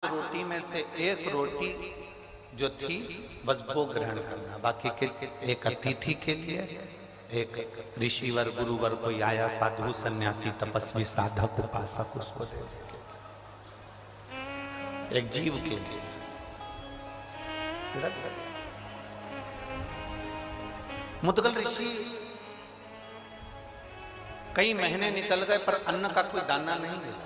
रोटी में से एक रोटी जो थी बस वो ग्रहण करना, बाकी के एक अतिथि के लिए, एक ऋषिवर गुरुवर कोई आया, साधु सन्यासी तपस्वी साधक उपासक, उसको दे, एक जीव के लिए। मुद्गल ऋषि कई महीने निकल गए पर अन्न का कोई दाना नहीं मिला।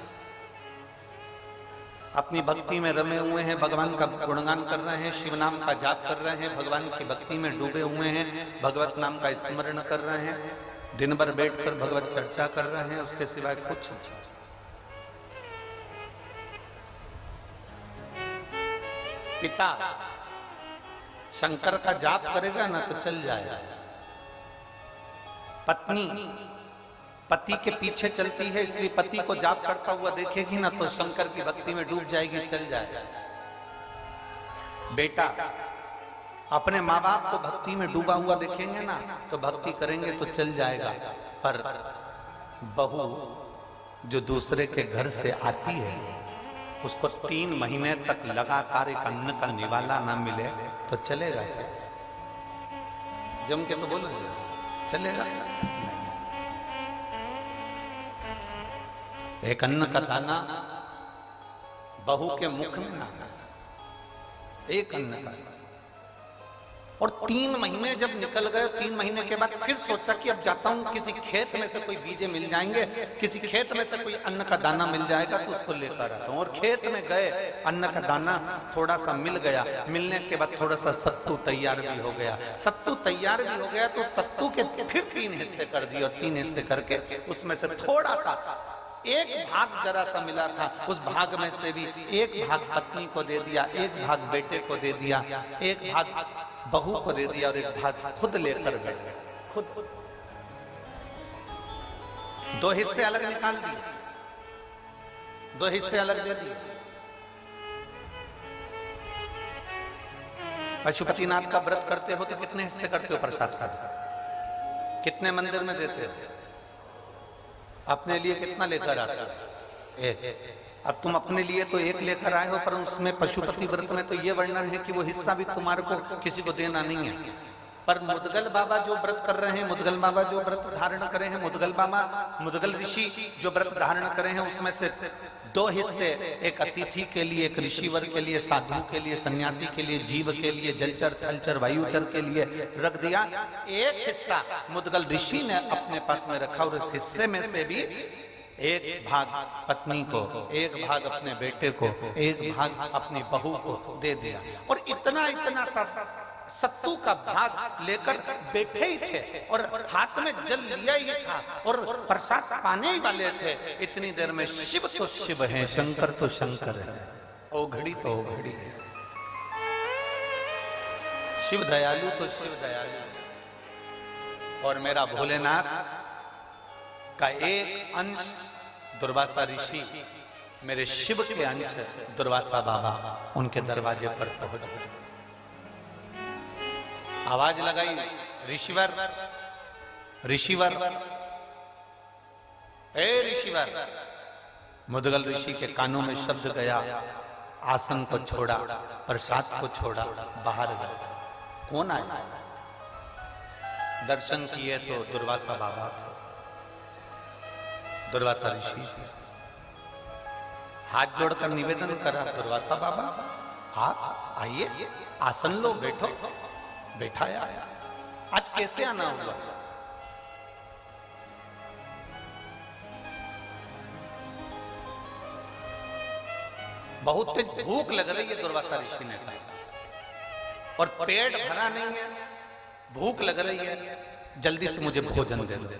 अपनी भक्ति में रमे हुए हैं, भगवान का गुणगान कर रहे हैं, शिव नाम का जाप कर रहे हैं, भगवान की भक्ति में डूबे हुए हैं, भगवत नाम का स्मरण कर रहे हैं, दिन भर बैठकर भगवत चर्चा कर रहे हैं, उसके सिवाय कुछ नहीं। पिता शंकर का जाप करेगा ना तो चल जाएगा, पत्नी पति के पीछे चलती है इसलिए पति को जाप करता हुआ देखेगी ना तो शंकर की भक्ति में डूब जाएगी, चल जाएगा। बेटा अपने माँ बाप को भक्ति में डूबा हुआ देखेंगे ना तो भक्ति करेंगे तो चल जाएगा, पर बहू जो दूसरे के घर से आती है उसको 3 महीने तक लगातार एक अन्न का निवाला ना मिले तो चलेगा क्या? जम के तो बोलो चलेगा। एक अन्न का दाना बहू के मुख में ना, एक अन्न का। और 3 महीने जब निकल गए, 3 महीने के बाद फिर सोचा कि अब जाता हूं, किसी खेत में से कोई बीजे मिल जाएंगे, किसी खेत में से कोई अन्न का दाना मिल जाएगा तो उसको लेकर आता हूं। और खेत में गए, अन्न का दाना थोड़ा सा मिल गया, मिलने के बाद थोड़ा सा सत्तू तैयार भी हो गया। सत्तू तैयार भी हो गया तो सत्तू के फिर 3 हिस्से कर दिए, और 3 हिस्से करके उसमें से थोड़ा सा एक भाग जरा सा मिला था, उस भाग में से भी एक भाग पत्नी को दे दिया, एक भाग बेटे को दे दिया, एक भाग बहू को दे दिया और एक भाग खुद लेकर बैठ गए। खुद 2 हिस्से अलग निकाल दिए, 2 हिस्से अलग दे दिए। पशुपतिनाथ का व्रत करते हो तो कितने हिस्से करते हो प्रसाद का? कितने मंदिर में देते हो? अपने लिए कितना लेकर आते हो? एक। अब तुम अपने लिए तो एक लेकर आए हो, पर उसमें पशुपति व्रत में तो ये वर्णन है कि वो हिस्सा भी तुम्हारे को किसी को देना नहीं है। पर मुद्गल बाबा जो व्रत कर रहे हैं, मुद्गल बाबा जो व्रत धारण करे हैं, मुद्गल बाबा, मुद्गल ऋषि जो व्रत धारण करे हैं, उसमें से 2 हिस्से एक अतिथि के लिए, एक ऋषिवर के लिए, साधु के लिए, सन्यासी के लिए, जीव के लिए, जलचर थलचर वायुचर के लिए रख दिया। एक हिस्सा मुद्गल ऋषि ने अपने पास में रखा और उस हिस्से में से भी एक भाग पत्नी को, एक भाग अपने बेटे को, एक भाग अपनी बहू को दे दिया। और इतना इतना सब सत्तू का भाग लेकर बैठे ही थे और हाथ में जल लिया ही था और प्रसाद पाने ही वाले थे। इतनी देर में शिव तो शिव है, शंकर तो शंकर है, ओघड़ी तो ओघड़ी है। शिव दयालु तो शिव दयालु है। और मेरा भोलेनाथ का एक अंश दुर्वासा ऋषि, मेरे शिव के अंश दुर्वासा बाबा, उनके दरवाजे पर पहुंच गए। आवाज लगाई, ऋषिवर ऋषिवर, ए ऋषिवर। मुद्गल ऋषि के कानों में शब्द गया, आसन को छोड़ा, प्रसाद को छोड़ा, बाहर गए। कौन आया? दर्शन किए तो दुर्वासा बाबा थे, दुर्वासा ऋषि थे। हाथ जोड़कर निवेदन करा, दुर्वासा बाबा आप आइए, आसन लो, बैठो। बैठाया। आज कैसे आना हुआ? बहुत तेज भूख लग रही है, दुर्वासा ऋषि ने कहा, और पेट भरा नहीं है, भूख लग रही है, जल्दी से मुझे भोजन दे दो।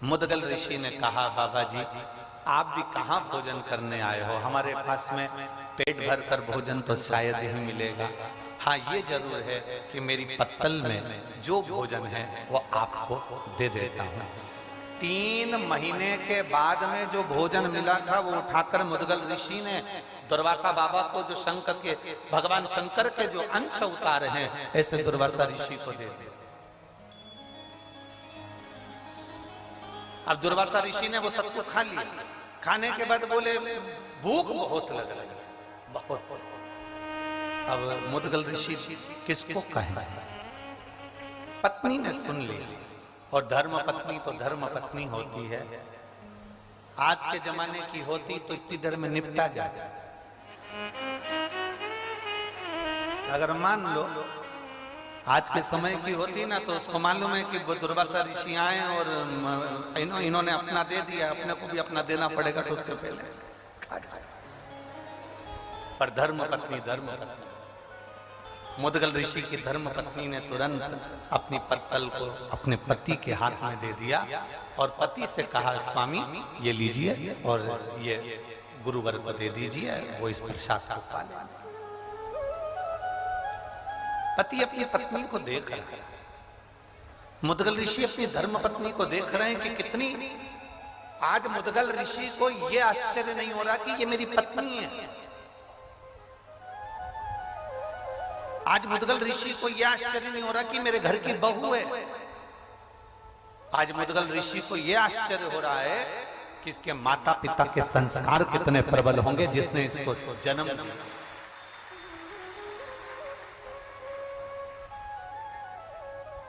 मुद्गल ऋषि ने कहा, बाबा जी आप भी कहां भोजन करने आए हो? हमारे पास में पेट भर कर भोजन तो शायद ही मिलेगा। हाँ ये जरूर है कि मेरी पत्तल में जो भोजन है वो आपको दे देता हूँ। 3 महीने के बाद में जो भोजन मिला था वो उठाकर मुद्गल ऋषि ने दुर्वासा बाबा को, जो शंकर के, भगवान शंकर के जो अंश उतारे हैं, ऐसे दुर्वासा ऋषि को दे दिया। अब दुर्वासा ऋषि ने वो सत्तू खा लिया। खाने के बाद बोले भूख बहुत लग रही है, बहुत। अब मुद्गल ऋषि किसको कहें? पत्नी ने सुन लिया, और धर्म पत्नी तो धर्म पत्नी होती है। आज के जमाने की होती तो इतनी देर में निपटा जाए। अगर मान लो आज के समय की होती ना, तो उसको मालूम है कि वो दुर्वासा ऋषि आए और इन्होंने अपना दे दिया, अपने को भी अपना देना पड़ेगा, तो उससे पहले खा जाए। पर धर्म पत्नी मुद्गल ऋषि की धर्म पत्नी ने तुरंत अपनी पत्तल को अपने पति के हाथ में दे दिया और पति से कहा, स्वामी ये लीजिए और ये गुरुवर को दे दीजिए, वो इस प्रसाद को पा ले। पति अपनी पत्नी को देख रहा है, मुद्गल ऋषि अपनी धर्म पत्नी को देख रहे हैं कि कितनी। आज मुद्गल ऋषि को यह आश्चर्य नहीं हो रहा कि ये मेरी पत्नी है। आज मुद्गल ऋषि को यह आश्चर्य नहीं हो रहा कि मेरे घर की बहू है। आज मुद्गल ऋषि को यह आश्चर्य हो रहा है कि इसके माता पिता के संस्कार कितने प्रबल होंगे जिसने इसको जन्म दिया।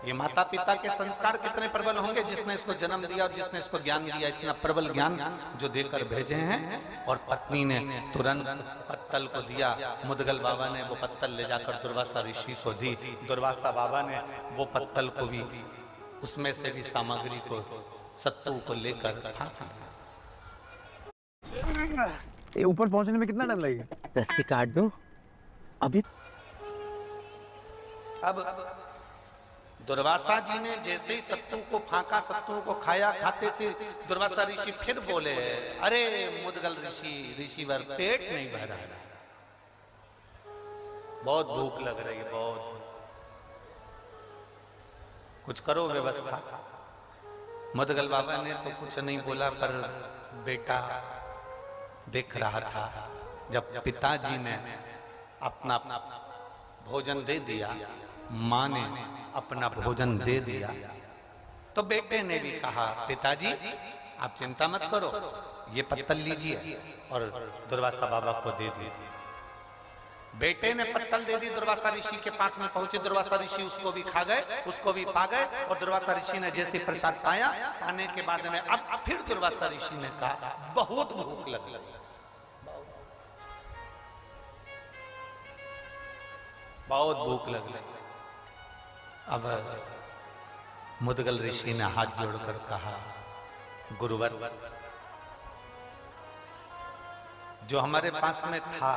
ये माता पिता के संस्कार कितने प्रबल होंगे जिसने इसको जन्म दिया और जिसने इसको ज्ञान दिया, इतना प्रबल ज्ञान जो देकर भेजे हैं। और पत्नी ने तुरंत पत्तल को दिया। मुद्गल बाबा ने वो पत्तल ले जाकर दुर्वासा ऋषि को दी। दुर्वासा बाबा ने वो पत्तल को भी, उसमें से भी सामग्री को, सत्तू को लेकर ऊपर पहुंचने में कितना टाइम लगेगा? रस्सी काट दो अभी। अब दुर्वासा जी ने जैसे ही सत्तू को फांका, सत्तू को खाया, खाते से दुर्वासा ऋषि फिर बोले, अरे मुद्गल ऋषिवर पेट नहीं भर रहा है, बहुत भूख लग रही है, बहुत, कुछ करो व्यवस्था। मुद्गल बाबा ने तो कुछ नहीं बोला, पर बेटा देख रहा था। जब पिताजी ने अपना भोजन दे दिया, मां ने अपना भोजन दे दिया, तो बेटे ने भी कहा, पिताजी आप चिंता मत करो, ये पत्तल लीजिए और दुर्वासा बाबा को दे दीजिए। बेटे ने पत्तल दे दी, दुर्वासा ऋषि के पास में पहुंचे। दुर्वासा ऋषि उसको भी खा गए, उसको भी पा गए। और दुर्वासा ऋषि ने जैसे प्रसाद पाया, पाने के बाद में अब फिर दुर्वासा ऋषि ने कहा, बहुत भूख लगी, बहुत भूख लगी। अब मुद्गल ऋषि ने हाथ जोड़कर कहा, गुरुवर, जो हमारे पास में था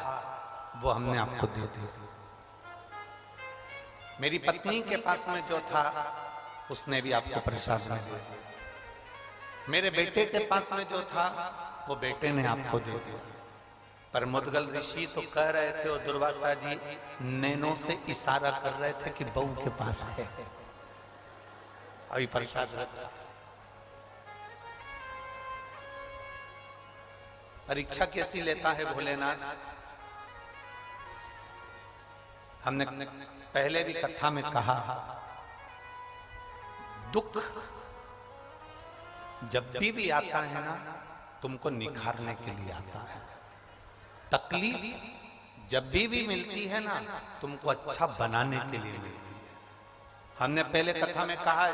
वो हमने आपको दे दिया। मेरी पत्नी के पास में जो था उसने भी आपको प्रसाद में दिया। मेरे बेटे के पास में जो था वो बेटे ने आपको दे दिया। पर मुद्गल ऋषि तो कह रहे थे और दुर्वासा जी नैनों से इशारा कर रहे थे कि बहू के पास है, अभी प्रसाद रखा। परीक्षा कैसी लेता है भोलेनाथ। हमने पहले भी कथा में कहा, दुख जब भी आता है ना, तुमको निखारने के लिए आता है। तकलीफ जब भी मिलती है ना, तुमको अच्छा बनाने के लिए मिलती है। हमने पहले कथा में कहा,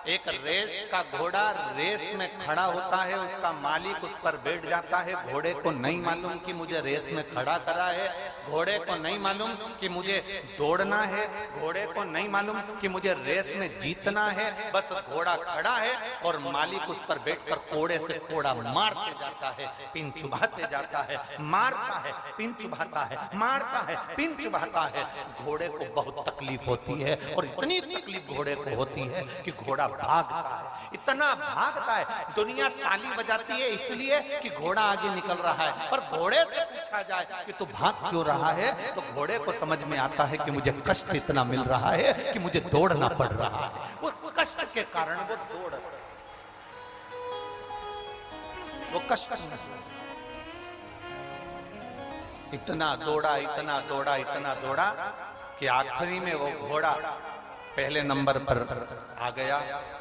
एक रेस का घोड़ा रेस में खड़ा होता है, उसका मालिक उस पर बैठ जाता है। घोड़े को नहीं मालूम कि मुझे रेस में खड़ा करा है, घोड़े को नहीं मालूम कि मुझे दौड़ना है, घोड़े को नहीं मालूम कि मुझे रेस में जीतना है। बस घोड़ा खड़ा है और मालिक उस पर बैठकर कोड़े से कोड़ा मारते जाता है, पिन चुभाते जाता है, मारता है, पिन चुभाता है, मारता है, पिन चुभाता है। घोड़े को बहुत तकलीफ होती है और इतनी तकलीफ घोड़े को होती है कि घोड़ा भागता है, इतना भागता है, दुनिया ताली बजाती है इसलिए कि घोड़ा आगे निकल रहा है। पर घोड़े से पूछा जाए कि तू भाग क्यों रहा है, तो घोड़े को समझ में आता है कि मुझे कष्ट इतना मिल रहा है कि मुझे दौड़ना पड़ रहा है। वो कष्ट के कारण वो दौड़, वो कष्ट इतना दौड़ा, इतना दौड़ा, इतना दौड़ा कि आखिरी में वो घोड़ा पहले नंबर पर आ गया,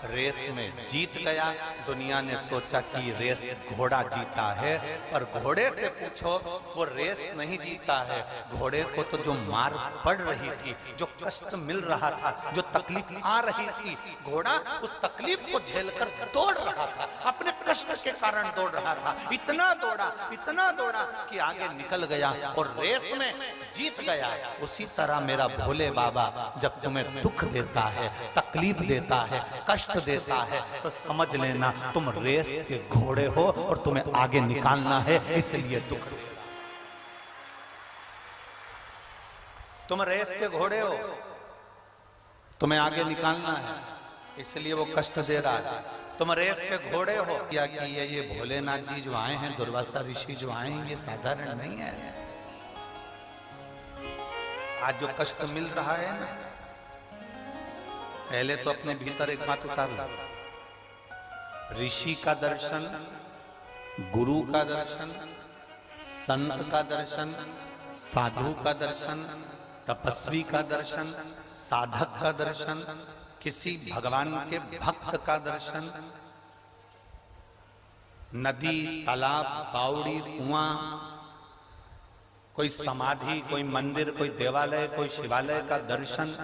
रेस में जीत गया। दुनिया ने सोचा कि रेस घोड़ा जीता है, पर घोड़े से पूछो वो रेस नहीं जीता है। घोड़े को तो जो मार पड़ रही थी, जो कष्ट मिल रहा था, जो तकलीफ आ रही थी, घोड़ा उस तकलीफ को झेलकर दौड़ रहा था, अपने कष्ट के कारण दौड़ रहा था। इतना दौड़ा कि आगे निकल गया और रेस में जीत गया। उसी तरह मेरा भोले बाबा जब तुम्हें दुख देता है, तकलीफ देता है, कष्ट देता है, तो समझ लेना तुम रेस के घोड़े हो और तुम्हें आगे निकालना है, इसलिए दुख दे। तुम रेस के घोड़े हो, तुम्हें आगे निकालना है, इसलिए वो कष्ट दे रहा है। तुम रेस के घोड़े हो। क्या कि ये भोलेनाथ जी जो आए हैं, दुर्वासा ऋषि जो आए हैं, ये साधारण नहीं है। आज जो कष्ट मिल रहा है ना, पहले तो अपने भीतर एक बात उतार लो। ऋषि का दर्शन, गुरु का दर्शन, संत का दर्शन, साधु का दर्शन, तपस्वी का दर्शन, साधक का दर्शन, किसी भगवान के भक्त का दर्शन, नदी, तालाब, बावड़ी, कुआं, कोई समाधि, कोई मंदिर, कोई देवालय, कोई शिवालय का दर्शन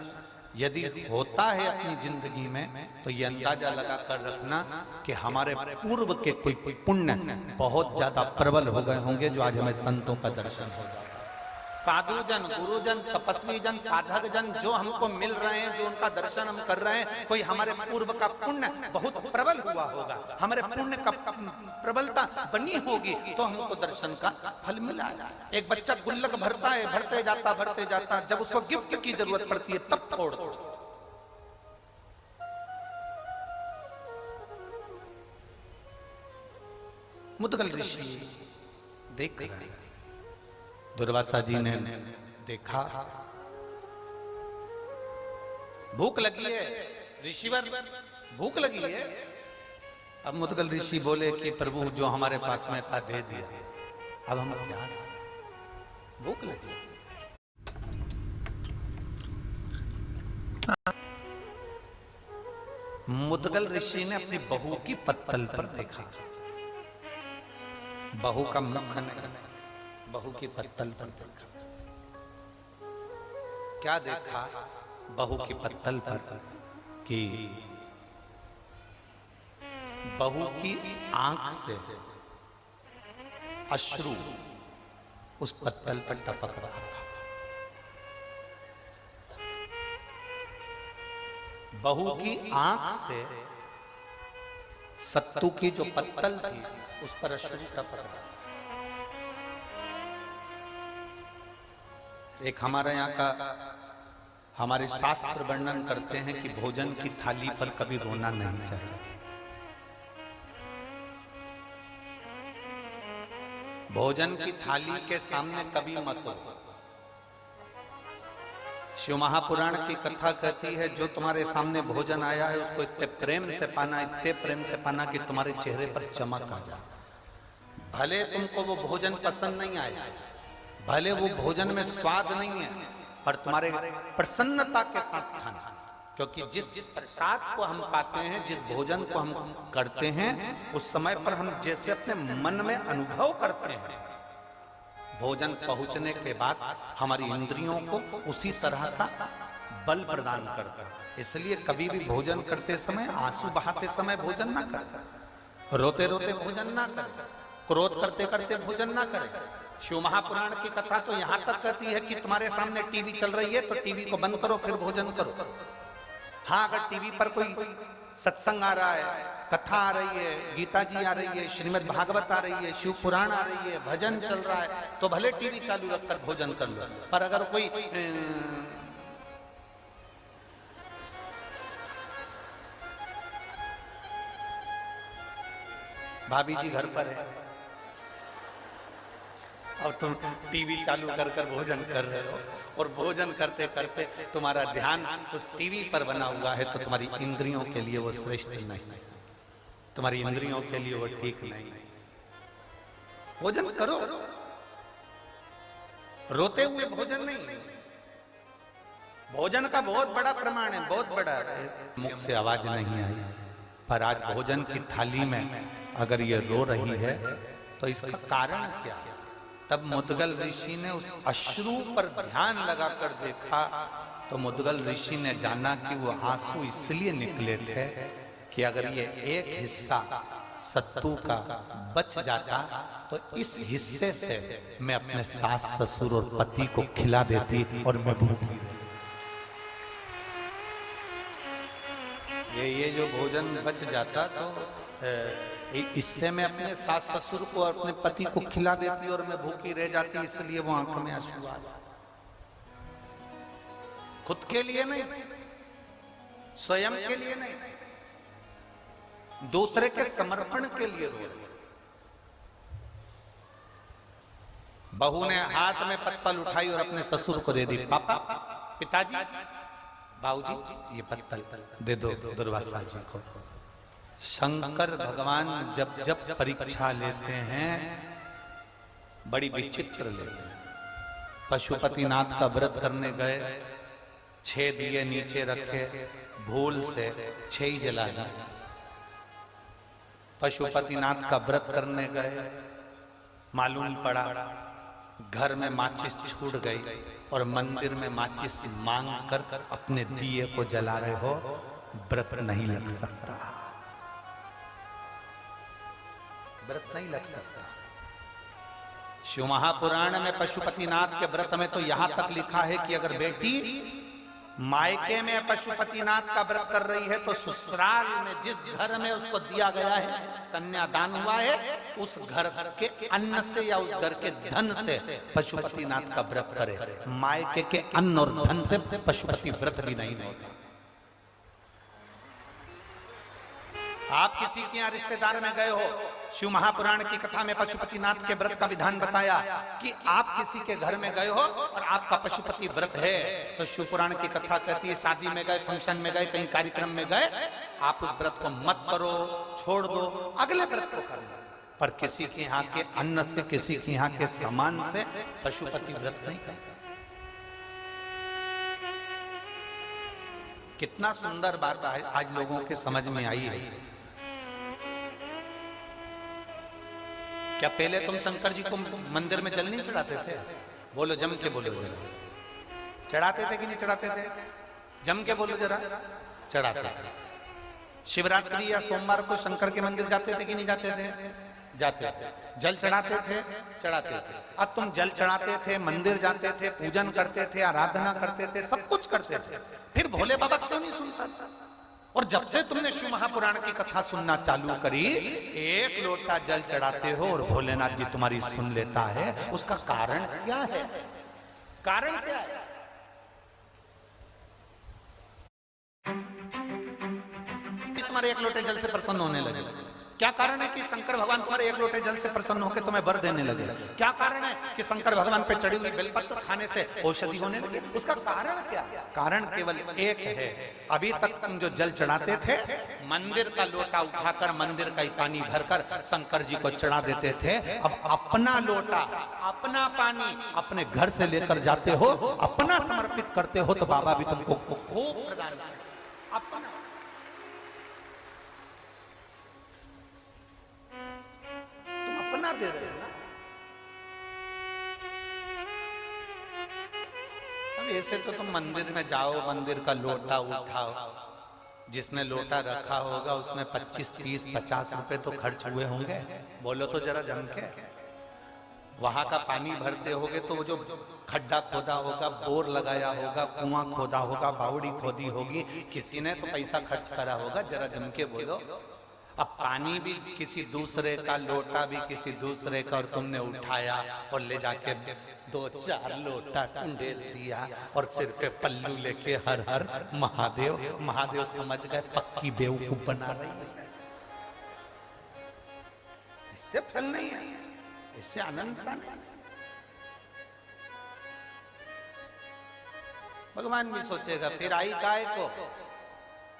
यदि होता है अपनी जिंदगी में, तो ये अंदाजा लगा कर रखना कि हमारे पूर्व के कोई पुण्य बहुत ज्यादा प्रबल हो गए होंगे, जो आज हमें संतों का दर्शन हो जाता है। साधु जन, गुरुजन, तपस्वी जन, साधक जन जो हमको मिल रहे हैं, जो उनका दर्शन हम कर रहे हैं, कोई हमारे पूर्व का पुण्य बहुत प्रबल हुआ होगा, हमारे पुण्य का प्रबलता बनी होगी, तो हमको दर्शन का फल मिला। एक बच्चा गुल्लक भरता है, भरते जाता, जब उसको गिफ्ट की जरूरत पड़ती है तब फोड़ दो। मुद्गल ऋषि देख रहे हैं, दुर्वासा जी ने देखा, भूख लगी है, ऋषिवर भूख लगी है। अब मुद्गल ऋषि बोले कि प्रभु जो हमारे पास में था दे दिया, अब हम क्या, भूख लगी। मुद्गल ऋषि ने अपनी बहू की पत्तल पर देखा, बहू का मुख नहीं, बहू की पत्तल पर देखा। क्या देखा बहू की पत्तल पर? कि बहू की आंख से अश्रु उस पत्तल पर टपक रहा था। बहू की आंख से सत्तू की जो पत्तल थी उस पर अश्रु टपक रहा। एक हमारे यहाँ का, हमारे शास्त्र वर्णन करते हैं कि भोजन की थाली पर कभी रोना नहीं चाहिए। भोजन की थाली के सामने कभी मत रो। शिव महापुराण की कथा कहती है, जो तुम्हारे सामने भोजन आया है उसको इतने प्रेम से पाना, इतने प्रेम से पाना कि तुम्हारे चेहरे पर चमक आ जाए। भले तुमको वो भोजन पसंद नहीं आया, भले वो भोजन में स्वाद नहीं है, पर तुम्हारे प्रसन्नता के साथ खाना, क्योंकि जिस प्रसाद को हम पाते हैं, जिस भोजन को हम करते हैं, उस समय पर हम जैसे अपने मन में अनुभव करते हैं, भोजन पहुंचने के बाद हमारी इंद्रियों को उसी तरह का बल प्रदान करता है। इसलिए कभी भी भोजन करते समय, आंसू बहाते समय भोजन ना करें, रोते रोते भोजन ना करें, क्रोध करते करते भोजन ना करें। शिव महापुराण की कथा तो यहाँ तक कहती है कि तुम्हारे सामने टीवी चल रही है तो टीवी को बंद करो फिर भोजन करो। हाँ, अगर टीवी पर कोई सत्संग आ रहा है, कथा आ रही है, गीता जी आ रही है, श्रीमद् भागवत आ रही है, शिव पुराण आ रही है, भजन चल रहा है, तो भले टीवी चालू रखकर भोजन कर लो। पर अगर कोई भाभी जी घर पर है और तुम टीवी चालू कर कर भोजन कर रहे हो, और भोजन करते करते तुम्हारा ध्यान उस टीवी पर बना हुआ है, तो तुम्हारी इंद्रियों के लिए वो श्रेष्ठ नहीं, तुम्हारी इंद्रियों के लिए वो ठीक नहीं। भोजन करो, रोते हुए भोजन नहीं, भोजन का बहुत बड़ा प्रमाण है, बहुत बड़ा है। मुख से आवाज नहीं आई, पर आज भोजन की थाली में अगर ये रो रही है तो इसका कारण क्या है? तब मुद्गल ऋषि ने उस अश्रु पर ध्यान लगाकर देखा तो मुद्गल ऋषि ने जाना कि वो आंसू इसलिए निकले थे कि अगर ये एक हिस्सा सत्तू का बच जाता तो इस हिस्से से मैं अपने सास ससुर और पति को खिला देती और मैं भूखी। ये जो भोजन बच जाता तो इससे मैं अपने सास ससुर को और अपने पति को खिला देती और मैं भूखी रह जाती, इसलिए वो आंखों में आंसू आ जाते। खुद के लिए नहीं, स्वयं के लिए नहीं, दूसरे के समर्पण के लिए रो रही। बहू ने हाथ में पत्तल उठाई और अपने ससुर को दे दी। पापा, पिताजी, बाबूजी, ये पत्तल दे दो दुर्वासा जी को। शंकर भगवान जब जब परीक्षा लेते हैं बड़ी विचित्र लेते हैं। पशुपतिनाथ का व्रत करने गए, 6 दिए नीचे रखे, भूल से 6 ही जला दिए। पशुपतिनाथ का व्रत करने गए, मालूम पड़ा घर में माचिस छूट गई और मंदिर में माचिस मांग कर अपने दिए को जला रहे हो, व्रत नहीं लग सकता, व्रत नहीं लग सकता। शिव महापुराण में पशुपतिनाथ के व्रत में तो यहां तक लिखा है कि अगर बेटी मायके में पशुपतिनाथ का व्रत कर रही है तो ससुराल में जिस घर में उसको दिया गया है, कन्यादान हुआ है, उस घर के अन्न से या उस घर के धन से पशुपतिनाथ का व्रत करे। मायके के अन्न और धन से पशुपति व्रत भी नहीं होगा। आप किसी के यहाँ रिश्तेदार में गए हो, शिव महापुराण की कथा में पशुपतिनाथ के व्रत का विधान बताया कि आप किसी के घर में गए हो और आपका पशुपति व्रत है, तो शिव पुराण की कथा कहती है शादी में गए, फंक्शन में गए, कहीं कार्यक्रम में गए, आप उस व्रत को मत करो, छोड़ दो, अगले व्रत को करना। पर किसी के यहाँ के अन्न से, किसी के यहाँ के सामान से पशुपति व्रत नहीं करना। कितना सुंदर बात आज लोगों के समझ में आई है। क्या पहले तुम शंकर जी को मंदिर में जल नहीं चढ़ाते थे? बोलो जम के बोलो जरा, चढ़ाते थे कि नहीं चढ़ाते थे? जम के बोलो जरा, चढ़ाते थे। शिवरात्रि या सोमवार को शंकर के मंदिर जाते थे कि नहीं जाते थे? जाते थे। जल चढ़ाते थे, चढ़ाते थे। अब तुम जल चढ़ाते थे, मंदिर जाते थे, पूजन करते थे, आराधना करते थे, सब कुछ करते थे, फिर भोले बाबा क्यों नहीं सुनता था? और जब से तुमने शिव महापुराण की कथा सुनना चालू करी, 1 लोटा जल चढ़ाते हो और भोलेनाथ जी तुम्हारी सुन लेता है। उसका कारण क्या है? कारण क्या है? तुम्हारे 1 लोटे जल से प्रसन्न होने लगे। क्या कारण है कि शंकर भगवान तुम्हारे 1 लोटे जल से प्रसन्न होकर तुम्हें वर देने लगे? क्या कारण है कि शंकर भगवान पे चढ़ी हुई बेलपत्र खाने से औषधि होने लगी? उसका कारण क्या? कारण केवल एक है। अभी तक तुम जो जल चढ़ाते थे, मंदिर का लोटा उठाकर मंदिर का ही पानी भरकर शंकर जी को चढ़ा देते थे। अब अपना लोटा, अपना पानी अपने घर से लेकर जाते हो, अपना समर्पित करते हो, तो बाबा भी तुमको खूब प्रदान करेंगे। अपना अपना दे रहे हो ना। अब ऐसे तो तुम मंदिर में जाओ, मंदिर का लोटा उठाओ, जिसने लोटा रखा होगा उसमें 25, 30, 50 रुपए तो खर्च हुए होंगे। बोलो तो जरा जम के। वहां का पानी भरते होगे तो वो जो खड्डा खोदा होगा, बोर लगाया होगा, कुआं खोदा होगा, बावड़ी खोदी होगी, किसी ने तो पैसा खर्च करा होगा। जरा जम के बोलो। अब पानी भी किसी दूसरे का, लोटा भी किसी दूसरे का, और तुमने उठाया और ले जाके 2-4 लोटा टंडेल दिया और सिर पे पल्लू लेके हर हर महादेव महादेव समझ गए पक्की बेवकूफ बना रही है। इससे फल नहीं है, इससे आनंद नहीं। भगवान भी सोचेगा फिर आई गाय को,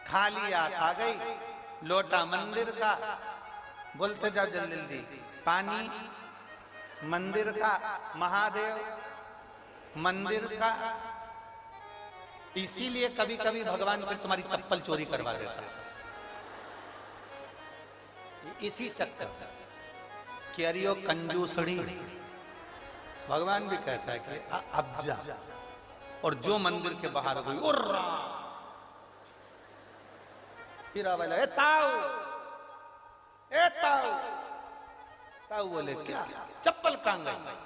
खा लिया, आ गई, लोटा मंदिर का, बोलते जाओ जल्दी जल्दी, पानी मंदिर का, महादेव मंदिर का, इसीलिए कभी कभी भगवान फिर तुम्हारी चप्पल चोरी करवा देता है, इसी चक्कर कि अरियो कंजूसड़ी। भगवान भी कहता है कि अब जा, और जो मंदिर के बाहर कोई उर्रा फिर आवाज ए ताऊ, ए ताऊ। ताऊ बोले क्या, चप्पल कहां गई?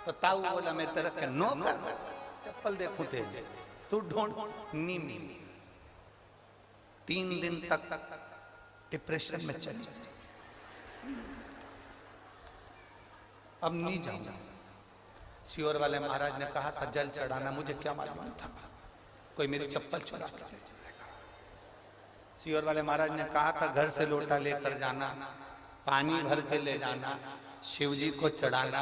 तो ताऊ बोला मैं तेरा के नौकर, चप्पल देखूं तेरे, तू ढूंढ, नहीं मिली। 3 दिन तक डिप्रेशन में चली, अब नहीं जाऊंगा। सियोर वाले महाराज ने कहा था जल चढ़ाना, मुझे क्या मालूम था कोई मेरी चप्पल चुरा के ले जाएगा। सियोर वाले महाराज ने कहा था घर से लोटा लेकर जाना, पानी भर के ले जाना, शिव जी को चढ़ाना,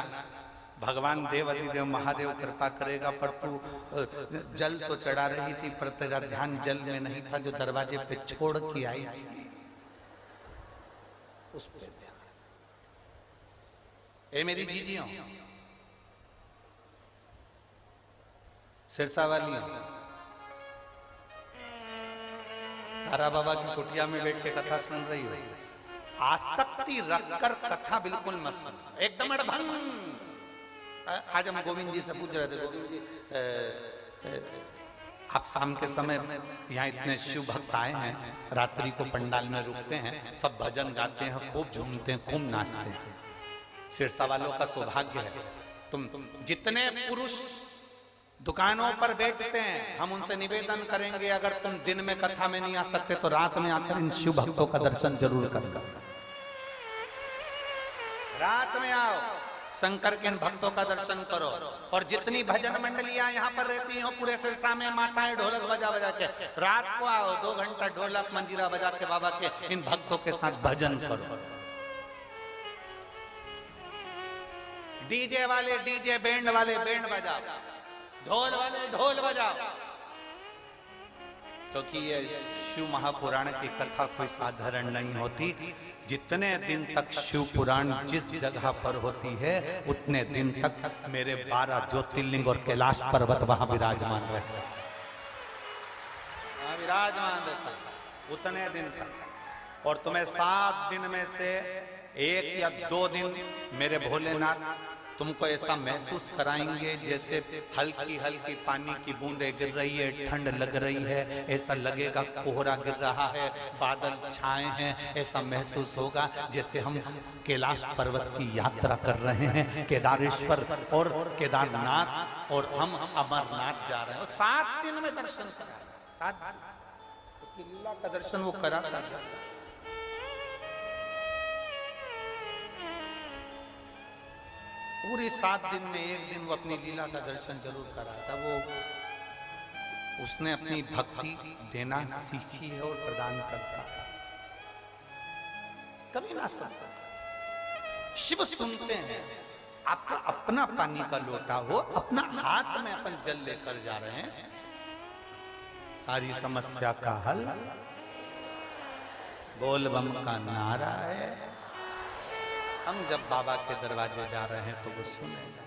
भगवान देव अधिदेव महादेव कृपा करेगा। पर तू जल तो चढ़ा रही थी पर तेरा ध्यान जल में नहीं था जो दरवाजे पे छोड़ के आई थी, उस पे ध्यान। ए मेरी जीजियों, सिरसा वाली तारा बाबा की कुटिया में बैठ के कथा सुन रही हो, आसक्ति रखकर कथा बिल्कुल मत सुनो, एकदम अड़भंग। आज हम गोविंद जी से पूछ रहे थे, गोविंद जी आप शाम के समय यहाँ इतने शिव भक्त आए हैं, रात्रि को पंडाल में रुकते हैं, सब भजन गाते हैं, खूब झूमते हैं, खूब नाचते हैं। सिरसा वालों का सौभाग्य है, तुम जितने पुरुष दुकानों पर बैठते हैं, हम उनसे निवेदन करेंगे अगर तुम दिन में कथा में नहीं आ सकते तो रात में आकर इन शिव भक्तों का दर्शन जरूर करना। रात में आओ, शंकर के इन भक्तों का दर्शन करो। और जितनी भजन मंडलियां यहाँ पर रहती हो पूरे सिरसा में, माताएं ढोलक बजा बजा के, रात को आओ, 2 घंटा ढोलक मंजीरा बजा के बाबा के इन भक्तों के साथ भजन करो। डीजे वाले डीजे, बैंड वाले बैंड बजाओ, ढोल वाले ढोल बजाओ, क्योंकि ये शिव महापुराण की कथा कोई साधारण नहीं होती। जितने दिन तक शिव पुराण जिस जगह पर होती है उतने दिन तक मेरे 12 ज्योतिर्लिंग और कैलाश पर्वत वहां विराजमान रहते, विराजमान रहता उतने दिन तक। और तुम्हें 7 दिन में से 1 या 2 दिन मेरे भोलेनाथ तुमको ऐसा महसूस कराएंगे जैसे हल्की हल्की पानी की बूंदें गिर रही है, ठंड लग रही है, ऐसा लगेगा कोहरा गिर रहा है, बादल छाए हैं, ऐसा महसूस होगा जैसे हम कैलाश पर्वत की यात्रा कर रहे हैं, केदारेश्वर और केदारनाथ, और हम अमरनाथ जा रहे हैं। 7 दिन में दर्शन करा, 7 दिन लीला का दर्शन वो कराता था। पूरे 7 दिन में 1 दिन वो अपनी लीला का दर्शन जरूर कराता। वो उसने अपनी भक्ति देना सीखी है और प्रदान करता है, कभी ना सकता। शिव सुनते हैं, आपका अपना पानी का लोटा हो, अपना हाथ में अपन जल लेकर जा रहे हैं, सारी समस्या का हल बोल बम का नारा है। हम जब बाबा के दरवाजे जा रहे हैं तो वो सुनेगा।